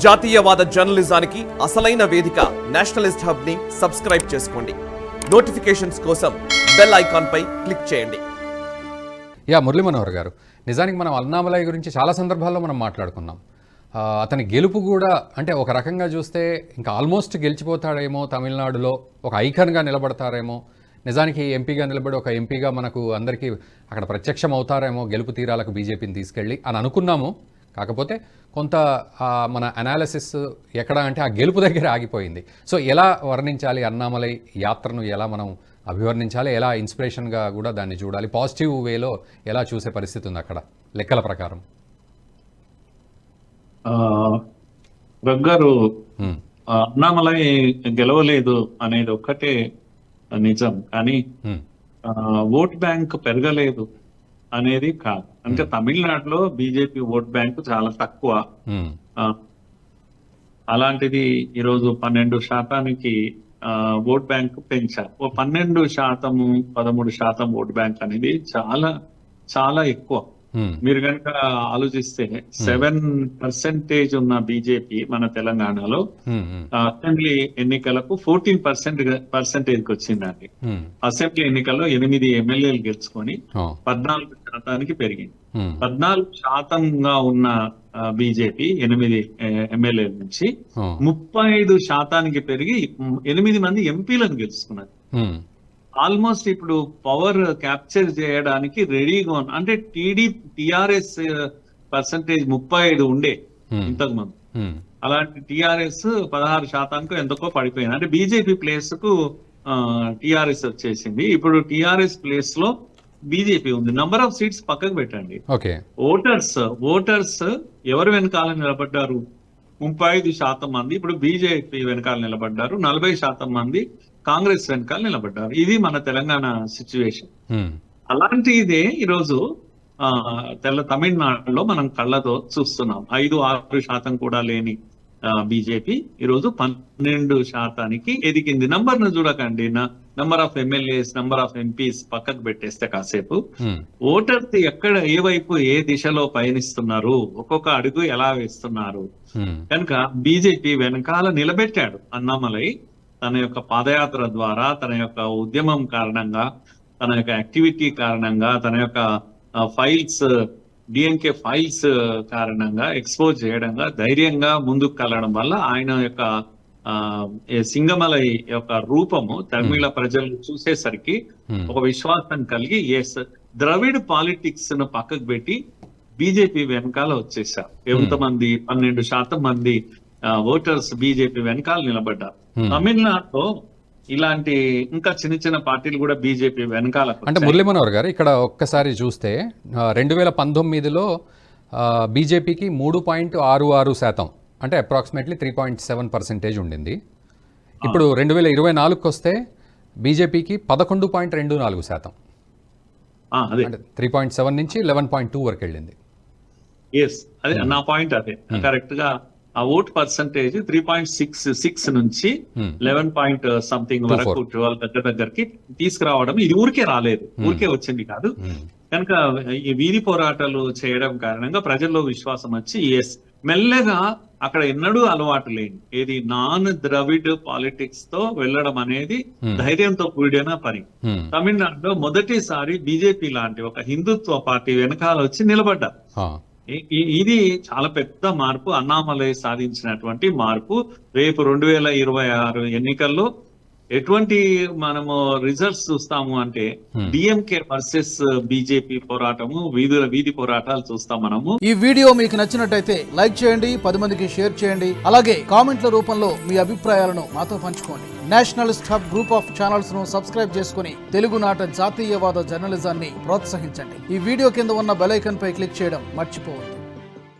జాతీయవాద జర్నలిజానికి అసలైన వేదిక నేషనలిస్ట్ హబ్ ని సబ్స్క్రైబ్ చేసుకోండి. నోటిఫికేషన్స్ కోసం బెల్ ఐకాన్ పై క్లిక్ చేయండి. మురళీ మనోహర్ గారు, నిజానికి మనం అన్నామలై గురించి చాలా సందర్భాల్లో మనం మాట్లాడుకున్నాం. అతని గెలుపు కూడా అంటే ఒక రకంగా చూస్తే ఇంకా ఆల్మోస్ట్ గెలిచిపోతాడేమో, తమిళనాడులో ఒక ఐకాన్గా నిలబడతారేమో, నిజానికి ఎంపీగా నిలబడి ఒక ఎంపీగా మనకు అందరికీ అక్కడ ప్రత్యక్షం అవుతారేమో గెలుపు తీరాలకు బీజేపీని తీసుకెళ్ళి అని అనుకున్నాము. కాకపోతే కొంత మన అనాలిసిస్ ఎక్కడ అంటే ఆ గెలుపు దగ్గర ఆగిపోయింది. సో ఎలా వర్ణించాలి అన్నామలై యాత్రను, ఎలా మనం అభివర్ణించాలి, ఎలా ఇన్స్పిరేషన్గా కూడా దాన్ని చూడాలి, పాజిటివ్ వేలో ఎలా చూసే పరిస్థితి ఉంది అక్కడ లెక్కల ప్రకారం? రగ్గారు, అన్నామలై గెలవలేదు అనేది ఒక్కటే నిజం, కానీ ఓట్ బ్యాంక్ పెరగలేదు అనేది కాదు. అంటే తమిళనాడులో బీజేపీ ఓట్ బ్యాంక్ చాలా తక్కువ. అలాంటిది ఈరోజు 12% ఓట్ బ్యాంక్ పెంచారు. 12%, 13% ఓట్ బ్యాంక్ అనేది చాలా చాలా ఎక్కువ. మీరు కనుక ఆలోచిస్తే 7% ఉన్న బీజేపీ మన తెలంగాణలో అసెంబ్లీ ఎన్నికలకు 14% వచ్చిందండి. అసెంబ్లీ ఎన్నికల్లో 8 ఎమ్మెల్యేలు గెలుచుకొని 14% పెరిగింది. 14% ఉన్న బీజేపీ 8 ఎమ్మెల్యేల నుంచి 35% పెరిగి 8 మంది ఎంపీలను గెలుచుకున్నారు. ఆల్మోస్ట్ ఇప్పుడు పవర్ క్యాప్చర్ చేయడానికి రెడీగా ఉంది. అంటే టిఆర్ఎస్ పర్సంటేజ్ 35 ఉండే ఇంతకు ముందు. అలాంటి టిఆర్ఎస్ 16% ఎంతకో పడిపోయింది. అంటే బీజేపీ ప్లేస్ కు టిఆర్ఎస్ వచ్చేసింది. ఇప్పుడు టిఆర్ఎస్ ప్లేస్ లో బీజేపీ ఉంది. నంబర్ ఆఫ్ సీట్స్ పక్కకు పెట్టండి. ఓటర్స్ ఎవరు వెనకాల నిలబడ్డారు? 35% మంది ఇప్పుడు బీజేపీ వెనకాల నిలబడ్డారు, 40% మంది కాంగ్రెస్ వెనకాల నిలబడ్డారు. ఇది మన తెలంగాణ సిచ్యువేషన్. అలాంటిదే ఈరోజు తమిళనాడులో మనం కళ్ళతో చూస్తున్నాం. 5-6% కూడా లేని బీజేపీ ఈరోజు 12% ఎదిగింది. నంబర్ను చూడకండి, number of MLAs, number of MPs పక్కకు పెట్టేస్తే కాసేపు ఓటర్స్ ఎక్కడ, ఏ వైపు, ఏ దిశలో పయనిస్తున్నారు, ఒక్కొక్క అడుగు ఎలా వేస్తున్నారు కనుక బీజేపీ వెనకాల నిలబెట్టాడు అన్నామలై. తన యొక్క పాదయాత్ర ద్వారా, తన యొక్క ఉద్యమం కారణంగా, తన యొక్క యాక్టివిటీ కారణంగా, తన యొక్క ఫైల్స్, డిఎంకే ఫైల్స్ కారణంగా ఎక్స్పోజ్ చేయడంగా, ధైర్యంగా ముందుకు కలవడం వల్ల ఆయన యొక్క సింగమలై యొక్క రూపము తమిళ ప్రజలు చూసేసరికి ఒక విశ్వాసం కలిగి ద్రవిడ్ పాలిటిక్స్ ను పక్కకు పెట్టి బీజేపీ వెనకాల వచ్చేసారు. ఎంతమంది 12% మంది ఓటర్స్ బీజేపీ వెనకాల నిలబడ్డారు. తమిళనాడులో ఇలాంటి ఇంకా చిన్న పార్టీలు కూడా బీజేపీ వెనకాల. అంటే మురళీ మనోహర్ గారు, ఇక్కడ ఒక్కసారి చూస్తే 2019లో బీజేపీకి 3.66%, అంటే అప్రాక్సిమేట్లీ 3.7% ఉండింది. ఇప్పుడు 2024కి వస్తే బీజేపీకి 11.24%, అంటే 3.7 నుంచి 11.2 వరకు వెళ్ళింది. అదే నా పాయింట్. అదే కరెక్ట్ గా ఆ ఓట్ పర్సంటేజ్ 3.66 నుంచి 11 వరకు 12 దగ్గరికి తీసుకురావడం, ఇది ఊరికే రాలేదు, ఊరికే వచ్చింది కాదు. కనుక ఈ వీధి పోరాటాలు చేయడం కారణంగా ప్రజల్లో విశ్వాసం వచ్చి మెల్లగా అక్కడ ఎన్నడూ అలవాటు లేని ఏది నాన్ ద్రవిడ్ పాలిటిక్స్ తో వెళ్ళడం అనేది ధైర్యంతో కూడిన పని. తమిళనాడులో మొదటిసారి బీజేపీ లాంటి ఒక హిందుత్వ పార్టీ వెనకాల వచ్చి నిలబడ్డారు. ఇది చాలా పెద్ద మార్పు, అన్నామలై సాధించినటువంటి మార్పు. రేపు 2026 ఎన్నికల్లో ఎటువంటి మనము రిజల్ట్స్ చూస్తాము అంటే డిఎంకే వర్సెస్ బీజేపీ పోరాటము, వీధి పోరాటాలు చూస్తాం మనము. ఈ వీడియో మీకు నచ్చినట్టయితే లైక్ చేయండి, 10 మందికి షేర్ చేయండి. అలాగే కామెంట్ల రూపంలో మీ అభిప్రాయాలను మాతో పంచుకోండి. Nationalist hub group of channels ను సబ్స్క్రైబ్ చేసుకుని తెలుగునాట జాతీయవాద జర్నలిజాన్ని ప్రోత్సహించండి. ఈ వీడియో కింద ఉన్న బెల్ ఐకాన్ పై క్లిక్ చేయడం మర్చిపోవద్దు.